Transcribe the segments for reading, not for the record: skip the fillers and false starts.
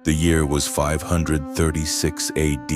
The year was 536 AD.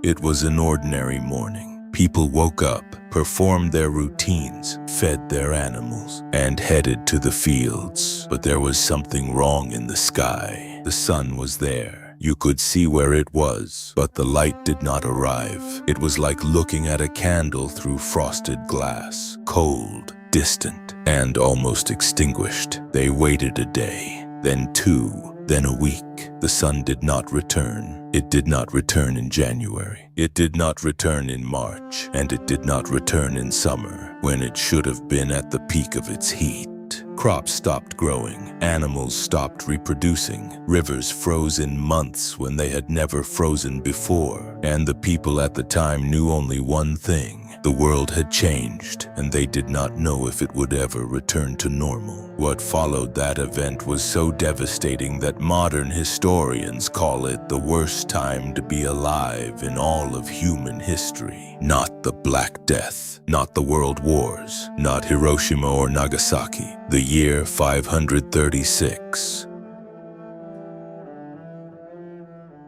It was an ordinary morning. People woke up, performed their routines, fed their animals, and headed to the fields. But there was something wrong in the sky. The sun was there. You could see where it was, but the light did not arrive. It was like looking at a candle through frosted glass, cold, distant, and almost extinguished. They waited a day, then two, then a week. The sun did not return. It did not return in January. It did not return in March, and it did not return in summer, when it should have been at the peak of its heat. Crops stopped growing, animals stopped reproducing, rivers froze in months when they had never frozen before, and the people at the time knew only one thing. The world had changed, and they did not know if it would ever return to normal. What followed that event was so devastating that modern historians call it the worst time to be alive in all of human history. Not the Black Death, not the World Wars, not Hiroshima or Nagasaki. The year 536.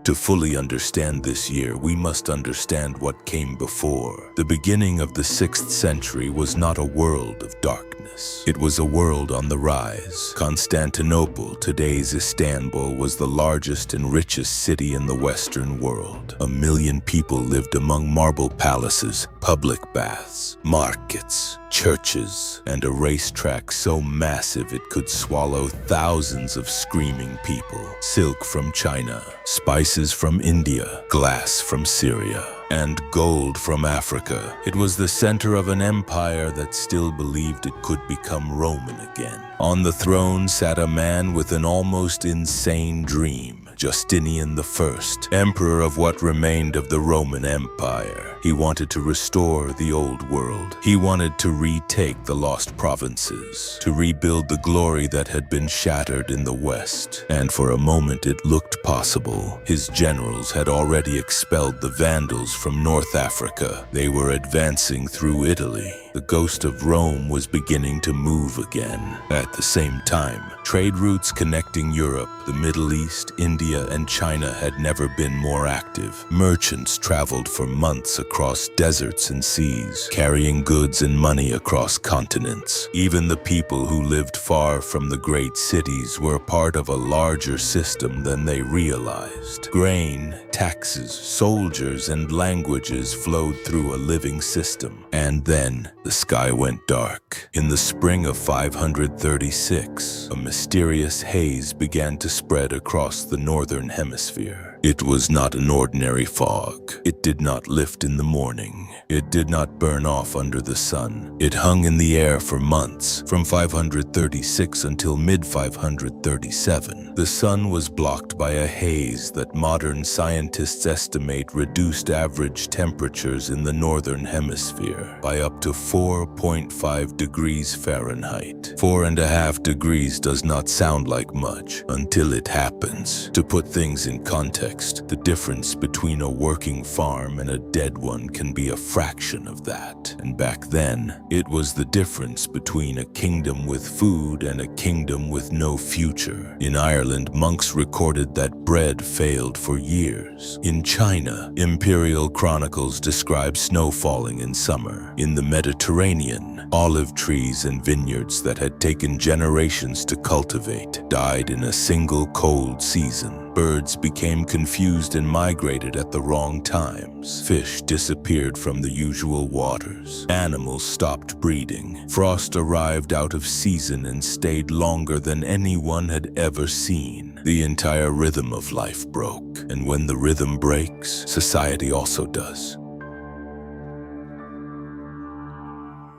To fully understand this year, we must understand what came before. The beginning of the 6th century was not a world of darkness. It was a world on the rise. Constantinople, today's Istanbul, was the largest and richest city in the Western world. 1 million people lived among marble palaces, public baths, markets, churches, and a racetrack so massive it could swallow thousands of screaming people. Silk from China, spices from India, glass from Syria, and gold from Africa. It was the center of an empire that still believed it could become Roman again. On the throne sat a man with an almost insane dream. Justinian I, emperor of what remained of the Roman Empire. He wanted to restore the old world. He wanted to retake the lost provinces, to rebuild the glory that had been shattered in the West. And for a moment it looked possible. His generals had already expelled the Vandals from North Africa. They were advancing through Italy. The ghost of Rome was beginning to move again. At the same time, trade routes connecting Europe, the Middle East, India, and China had never been more active. Merchants traveled for months across deserts and seas, carrying goods and money across continents. Even the people who lived far from the great cities were part of a larger system than they realized. Grain, taxes, soldiers, and languages flowed through a living system. And then, the sky went dark. In the spring of 536, a mysterious haze began to spread across the northern hemisphere. It was not an ordinary fog. It did not lift in the morning. It did not burn off under the sun. It hung in the air for months, from 536 until mid-537. The sun was blocked by a haze that modern scientists estimate reduced average temperatures in the northern hemisphere by up to 4.5 degrees Fahrenheit. 4.5 degrees does not sound like much until it happens. To put things in context, the difference between a working farm and a dead one can be a fraction of that. And back then, it was the difference between a kingdom with food and a kingdom with no future. In Ireland, monks recorded that bread failed for years. In China, imperial chronicles describe snow falling in summer. In the Mediterranean, olive trees and vineyards that had taken generations to cultivate died in a single cold season. Birds became confused and migrated at the wrong times. Fish disappeared from the usual waters. Animals stopped breeding. Frost arrived out of season and stayed longer than anyone had ever seen. The entire rhythm of life broke. And when the rhythm breaks, society also does.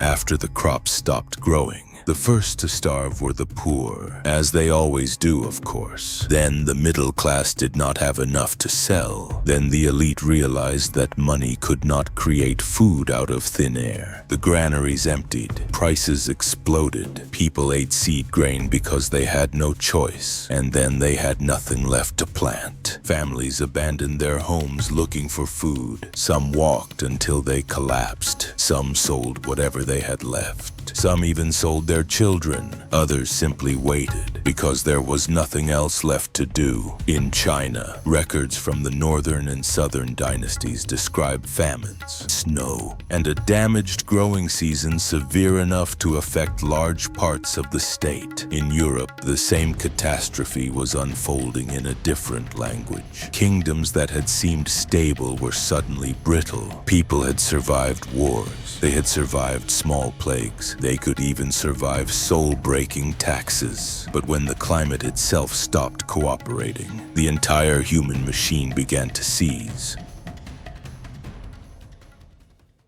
After the crops stopped growing, the first to starve were the poor, as they always do, of course. Then the middle class did not have enough to sell. Then the elite realized that money could not create food out of thin air. The granaries emptied, prices exploded. People ate seed grain because they had no choice, and then they had nothing left to plant. Families abandoned their homes looking for food. Some walked until they collapsed. Some sold whatever they had left. Some even sold their their children. Others simply waited because there was nothing else left to do. In China, records from the northern and southern dynasties describe famines, snow, and a damaged growing season severe enough to affect large parts of the state. In Europe, the same catastrophe was unfolding in a different language. Kingdoms that had seemed stable were suddenly brittle. People had survived wars. They had survived small plagues. They could even survive soul-breaking taxes. But when the climate itself stopped cooperating, the entire human machine began to seize.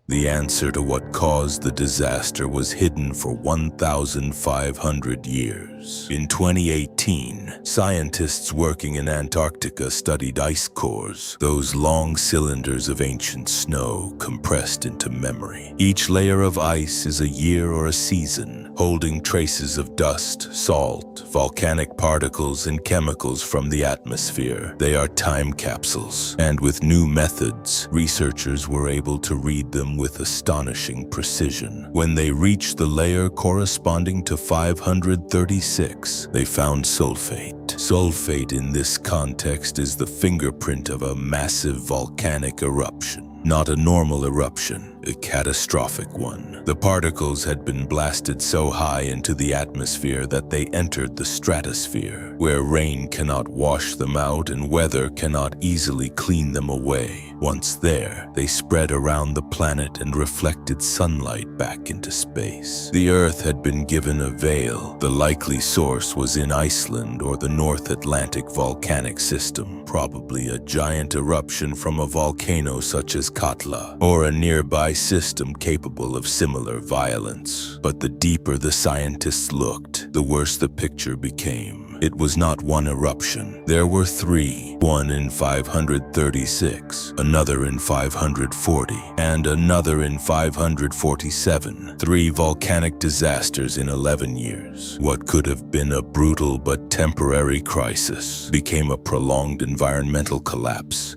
The answer to what caused the disaster was hidden for 1,500 years. In 2018, scientists working in Antarctica studied ice cores, those long cylinders of ancient snow compressed into memory. Each layer of ice is a year or a season, holding traces of dust, salt, volcanic particles, and chemicals from the atmosphere. They are time capsules, and with new methods, researchers were able to read them with astonishing precision. When they reached the layer corresponding to 536, they found sulfate. Sulfate in this context is the fingerprint of a massive volcanic eruption. Not a normal eruption, a catastrophic one. The particles had been blasted so high into the atmosphere that they entered the stratosphere, where rain cannot wash them out and weather cannot easily clean them away. Once there, they spread around the planet and reflected sunlight back into space. The Earth had been given a veil. The likely source was in Iceland or the North Atlantic volcanic system, probably a giant eruption from a volcano such as Katla, or a nearby system capable of similar violence. But the deeper the scientists looked, the worse the picture became. It was not one eruption. There were three, one in 536, another in 540, and another in 547. Three volcanic disasters in 11 years. What could have been a brutal but temporary crisis became a prolonged environmental collapse.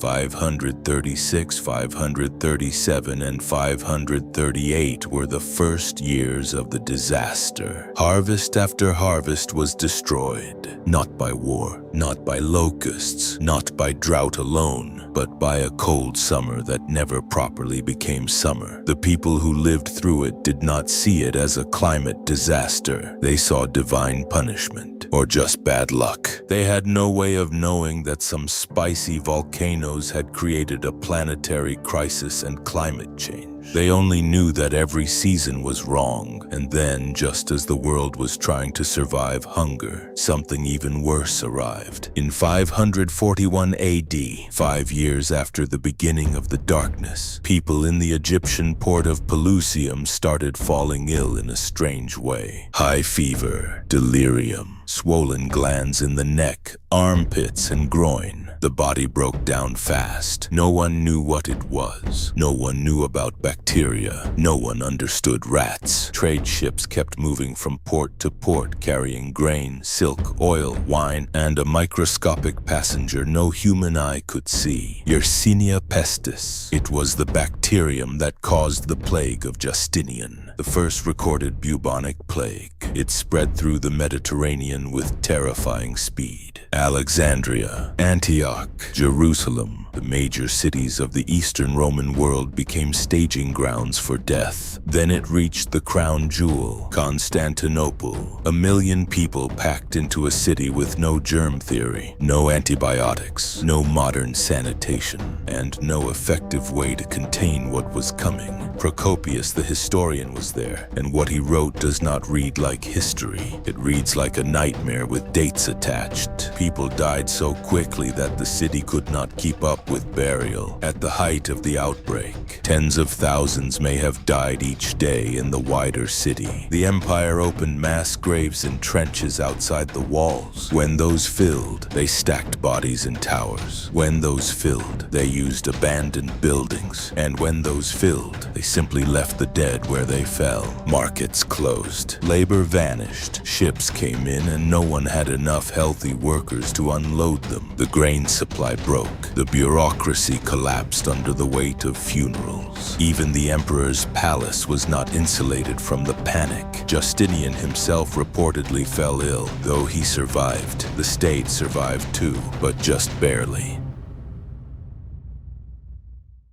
536, 537, and 538 were the first years of the disaster. Harvest after harvest was destroyed, not by war, not by locusts, not by drought alone, but by a cold summer that never properly became summer. The people who lived through it did not see it as a climate disaster. They saw divine punishment, or just bad luck. They had no way of knowing that some spicy volcanoes had created a planetary crisis and climate change. They only knew that every season was wrong, and then, just as the world was trying to survive hunger, something even worse arrived. In 541 AD, 5 years after the beginning of the darkness, people in the Egyptian port of Pelusium started falling ill in a strange way. High fever, delirium, swollen glands in the neck, armpits, and groin. The body broke down fast. No one knew what it was. No one knew about bacteria. No one understood rats. Trade ships kept moving from port to port, carrying grain, silk, oil, wine, and a microscopic passenger no human eye could see. Yersinia pestis. It was the bacterium that caused the plague of Justinian, the first recorded bubonic plague. It spread through the Mediterranean with terrifying speed. Alexandria, Antioch, Jerusalem, the major cities of the Eastern Roman world became staging grounds for death. Then it reached the crown jewel, Constantinople. 1 million people packed into a city with no germ theory, no antibiotics, no modern sanitation, and no effective way to contain what was coming. Procopius the historian was there, and what he wrote does not read like history. It reads like a nightmare with dates attached. People died so quickly that the city could not keep up with burial. At the height of the outbreak, tens of thousands may have died each day in the wider city. The empire opened mass graves in trenches outside the walls. When those filled, they stacked bodies in towers. When those filled, they used abandoned buildings. And when those filled, they simply left the dead where they fell. Markets closed. Labor vanished. Ships came in and no one had enough healthy workers to unload them. The grain supply broke. The bureaucracy collapsed under the weight of funerals. Even the emperor's palace was not insulated from the panic. Justinian himself reportedly fell ill. Though he survived, the state survived too, but just barely.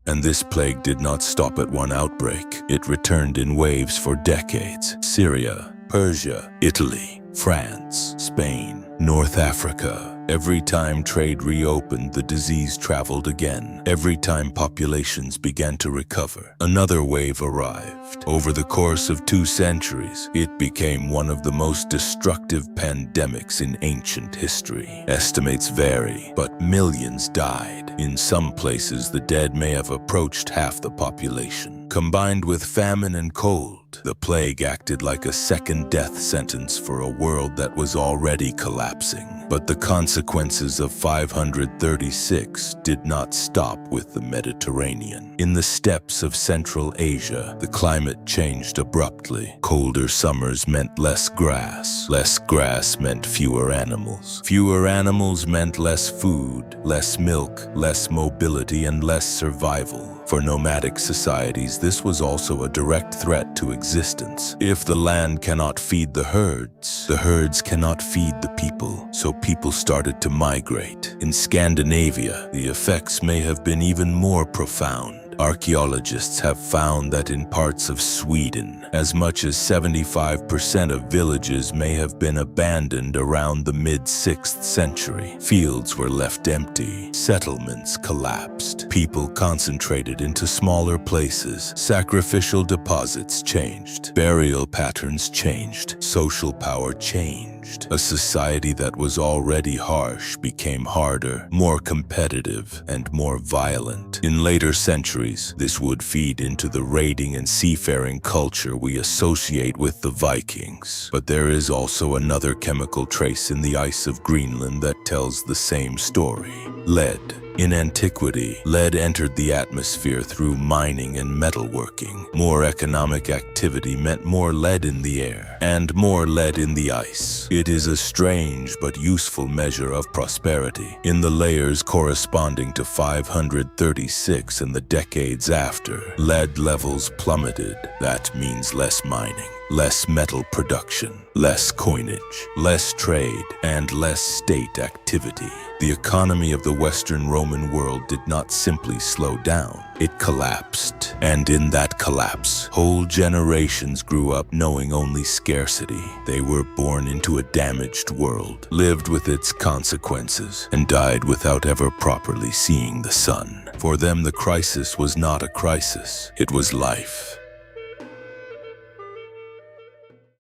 And this plague did not stop at one outbreak. It returned in waves for decades. Syria, Persia, Italy, France, Spain, North Africa. Every time trade reopened, the disease traveled again. Every time populations began to recover, another wave arrived. Over the course of 2 centuries, it became one of the most destructive pandemics in ancient history. Estimates vary, but millions died. In some places, the dead may have approached half the population. Combined with famine and cold, the plague acted like a second death sentence for a world that was already collapsing. But the consequences of 536 did not stop with the Mediterranean. In the steppes of Central Asia, the climate changed abruptly. Colder summers meant less grass. Less grass meant fewer animals. Fewer animals meant less food, less milk, less mobility, and less survival. For nomadic societies, this was also a direct threat to existence. If the land cannot feed the herds cannot feed the people, so people started to migrate. In Scandinavia, the effects may have been even more profound. Archaeologists have found that in parts of Sweden, as much as 75% of villages may have been abandoned around the mid-6th century. Fields were left empty, settlements collapsed, people concentrated into smaller places, sacrificial deposits changed, burial patterns changed, social power changed. A society that was already harsh became harder, more competitive, and more violent. In later centuries, this would feed into the raiding and seafaring culture we associate with the Vikings. But there is also another chemical trace in the ice of Greenland that tells the same story: lead. In antiquity, lead entered the atmosphere through mining and metalworking. More economic activity meant more lead in the air, and more lead in the ice. It is a strange but useful measure of prosperity. In the layers corresponding to 536 and the decades after, lead levels plummeted. That means less mining, less metal production, less coinage, less trade, and less state activity. The economy of the Western Roman world did not simply slow down, it collapsed. And in that collapse, whole generations grew up knowing only scarcity. They were born into a damaged world, lived with its consequences, and died without ever properly seeing the sun. For them, the crisis was not a crisis, it was life.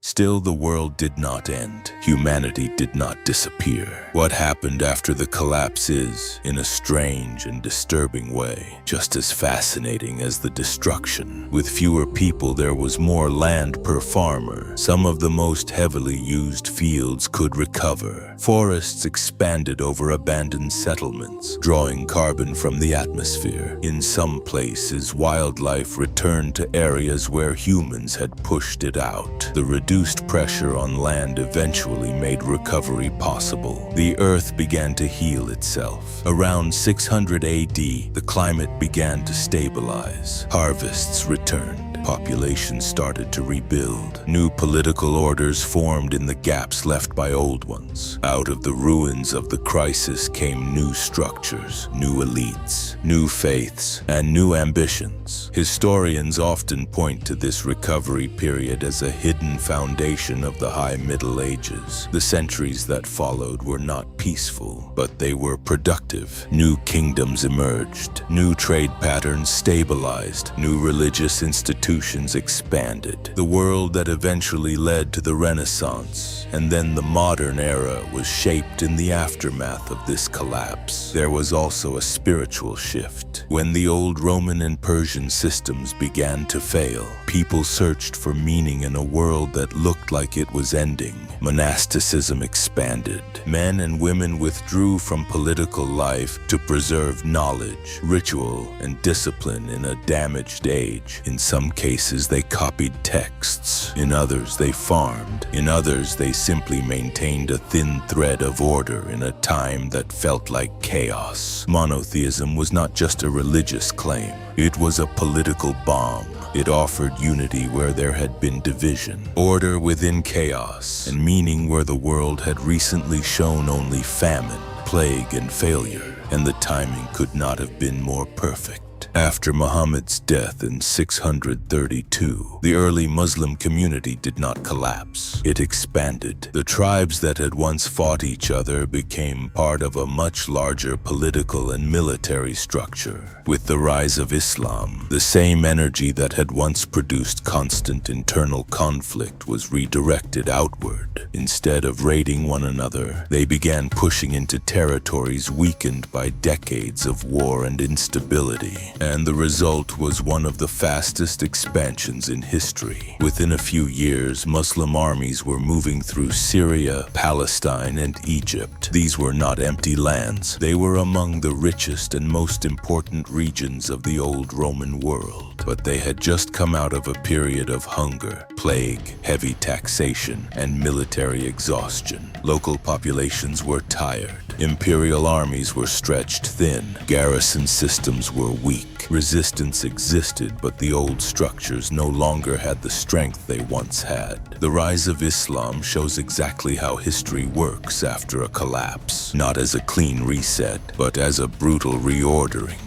Still, the world did not end. Humanity did not disappear. What happened after the collapse is, in a strange and disturbing way, just as fascinating as the destruction. With fewer people, there was more land per farmer. Some of the most heavily used fields could recover. Forests expanded over abandoned settlements, drawing carbon from the atmosphere. In some places, wildlife returned to areas where humans had pushed it out. The reduced pressure on land eventually made recovery possible. The earth began to heal itself. Around 600 AD, the climate began to stabilize. Harvests returned. Populations started to rebuild. New political orders formed in the gaps left by old ones. Out of the ruins of the crisis came new structures, new elites, new faiths, and new ambitions. Historians often point to this recovery period as a hidden foundation of the High Middle Ages. The centuries that followed were not peaceful, but they were productive. New kingdoms emerged, new trade patterns stabilized, new religious institutions expanded. The world that eventually led to the Renaissance and then the modern era was shaped in the aftermath of this collapse. There was also a spiritual shift. When the old Roman and Persian systems began to fail, people searched for meaning in a world that looked like it was ending. Monasticism expanded. Men and women withdrew from political life to preserve knowledge, ritual, and discipline in a damaged age. In some cases, they copied texts. In others, they farmed. In others, they simply maintained a thin thread of order in a time that felt like chaos. Monotheism was not just a religious claim. It was a political bomb. It offered unity where there had been division, order within chaos, and meaning where the world had recently shown only famine, plague, and failure, and the timing could not have been more perfect. After Muhammad's death in 632, the early Muslim community did not collapse. It expanded. The tribes that had once fought each other became part of a much larger political and military structure. With the rise of Islam, the same energy that had once produced constant internal conflict was redirected outward. Instead of raiding one another, they began pushing into territories weakened by decades of war and instability. And the result was one of the fastest expansions in history. Within a few years, Muslim armies were moving through Syria, Palestine, and Egypt. These were not empty lands. They were among the richest and most important regions of the old Roman world. But they had just come out of a period of hunger, plague, heavy taxation, and military exhaustion. Local populations were tired. Imperial armies were stretched thin. Garrison systems were weak. Resistance existed, but the old structures no longer had the strength they once had. The rise of Islam shows exactly how history works after a collapse, not as a clean reset, but as a brutal reordering.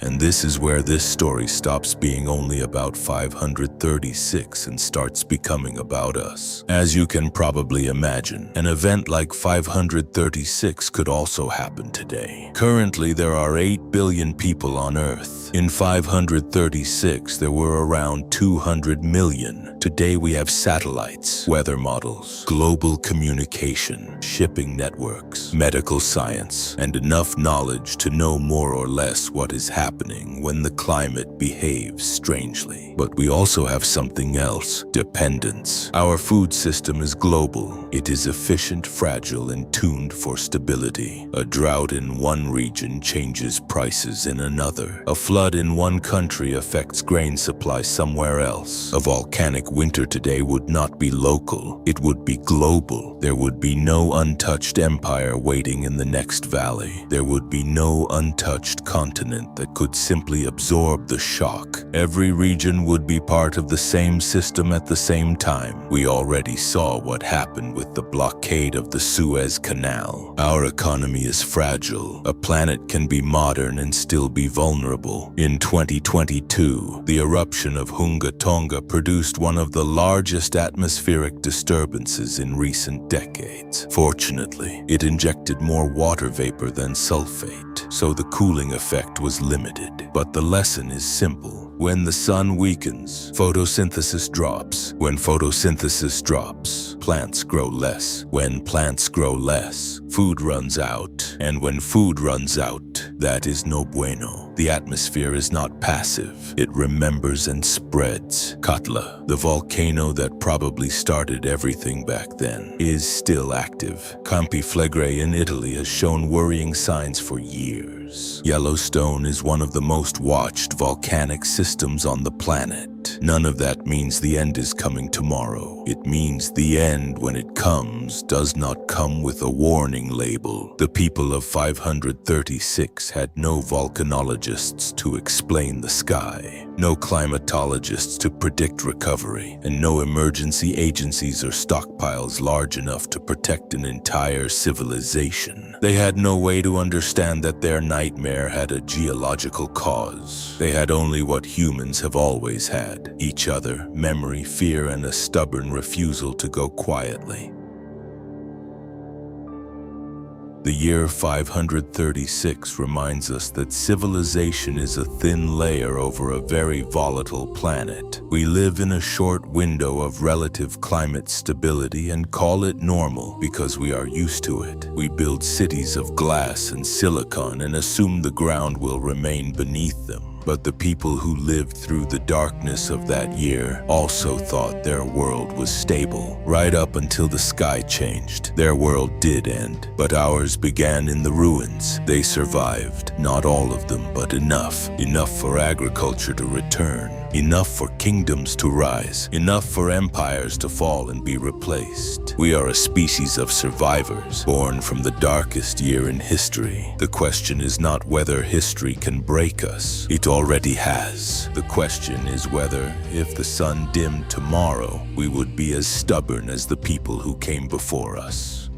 And this is where this story stops being only about 536 and starts becoming about us. As you can probably imagine, an event like 536 could also happen today. Currently, there are 8 billion people on Earth. In 536, there were around 200 million. Today we have satellites, weather models, global communication, shipping networks, medical science, and enough knowledge to know more or less what is happening when the climate behaves strangely. But we also have something else: dependence. Our food system is global. It is efficient, fragile, and tuned for stability. A drought in one region changes prices in another. A flood in one country affects grain supply somewhere else. A volcanic winter today would not be local. It would be global. There would be no untouched empire waiting in the next valley. There would be no untouched continent that could simply absorb the shock. Every region would be part of the same system at the same time. We already saw what happened with the blockade of the Suez Canal. Our economy is fragile. A planet can be modern and still be vulnerable. In 2022, the eruption of Hunga Tonga produced one of the largest atmospheric disturbances in recent decades. Fortunately, it injected more water vapor than sulfate, so the cooling effect was limited. But the lesson is simple. When the sun weakens, photosynthesis drops. When photosynthesis drops, plants grow less. When plants grow less, food runs out. And when food runs out, that is no bueno. The atmosphere is not passive. It remembers and spreads. Katla, the volcano that probably started everything back then, is still active. Campi Flegrei in Italy has shown worrying signs for years. Yellowstone is one of the most watched volcanic systems on the planet. None of that means the end is coming tomorrow. It means the end, when it comes, does not come with a warning label. The people of 536 had no volcanologists to explain the sky, no climatologists to predict recovery, and no emergency agencies or stockpiles large enough to protect an entire civilization. They had no way to understand that their nightmare had a geological cause. They had only what humans have always had: each other, memory, fear, and a stubborn refusal to go quietly. The year 536 reminds us that civilization is a thin layer over a very volatile planet. We live in a short window of relative climate stability and call it normal because we are used to it. We build cities of glass and silicon and assume the ground will remain beneath them. But the people who lived through the darkness of that year also thought their world was stable. Right up until the sky changed, their world did end, but ours began in the ruins. They survived, not all of them, but enough. Enough for agriculture to return, enough for kingdoms to rise, enough for empires to fall and be replaced. We are a species of survivors, born from the darkest year in history. The question is not whether history can break us. It already has. The question is whether, if the sun dimmed tomorrow, we would be as stubborn as the people who came before us.